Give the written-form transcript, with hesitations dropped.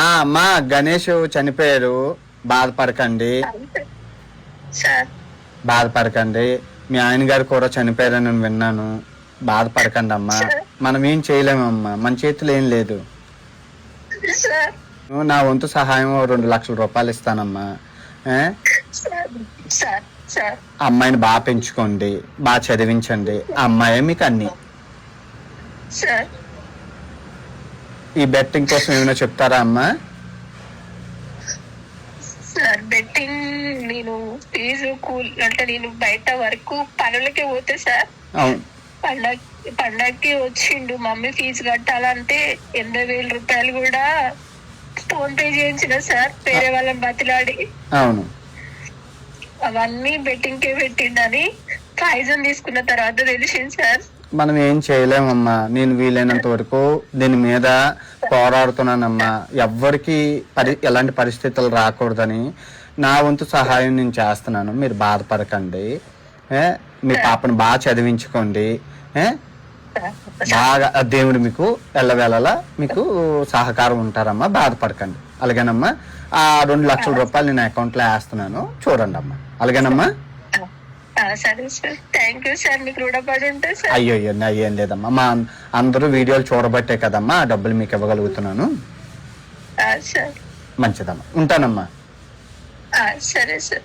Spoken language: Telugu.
అమ్మా గణేష్ చనిపోయారు, బాధపడకండి. బాధపడకండి. మీ ఆయన గారు కూడా చనిపోయారని నేను విన్నాను. బాధపడకండి అమ్మా. మనం ఏం చేయలేమమ్మా, మన చేతులు ఏం లేదు. నా వంతు సహాయం 2 లక్షల రూపాయలు ఇస్తానమ్మా. అమ్మాయిని బాగా పెంచుకోండి, బాగా చదివించండి. ఆ అమ్మాయి మీకు అన్ని. ఈ బెట్టింగ్ కోసం ఏమైనా చెప్తారా అమ్మా? సార్ బెట్టింగ్ నేను ఫీజు అంటే నేను బయట వరకు పనులకి పోతే సార్, పండగకి వచ్చిండు మమ్మీ ఫీజు కట్టాలంటే 80,000 రూపాయలు కూడా ఫోన్ పే చేయించిన సార్, వేరే వాళ్ళని బతిలాడి. అవును, అవన్నీ బెట్టింగ్ కే పెట్టిండని పాయిజన్ తీసుకున్న తర్వాత తెలిసింది సార్. మనం ఏం చేయలేమమ్మా. నేను వీలైనంత వరకు దీని మీద పోరాడుతున్నానమ్మా. ఎవ్వరికి ఎలాంటి పరిస్థితులు రాకూడదని నా వంతు సహాయం నేను చేస్తున్నాను. మీరు బాధపడకండి. మీ పాపను బాగా చదివించుకోండి. బాగా దేవుడు మీకు ఎల్లవేళలా మీకు సహకారం ఉంటారమ్మా. బాధపడకండి. అలాగేనమ్మా. ఆ 2 లక్షల రూపాయలు నేను అకౌంట్లో వేస్తున్నాను, చూడండి అమ్మా. అలాగేనమ్మా. సరే సార్, థ్యాంక్ యూ సార్. మీకు రుణపడి ఉంటా సార్. అయ్యో ఏం లేదమ్మా. మా అందరూ వీడియోలు చూడబట్టే కదమ్మా ఆ డబ్బులు మీకు ఇవ్వగలుగుతున్నాను. సార్ మంచిదమ్మా, ఉంటానమ్మా. సరే సార్.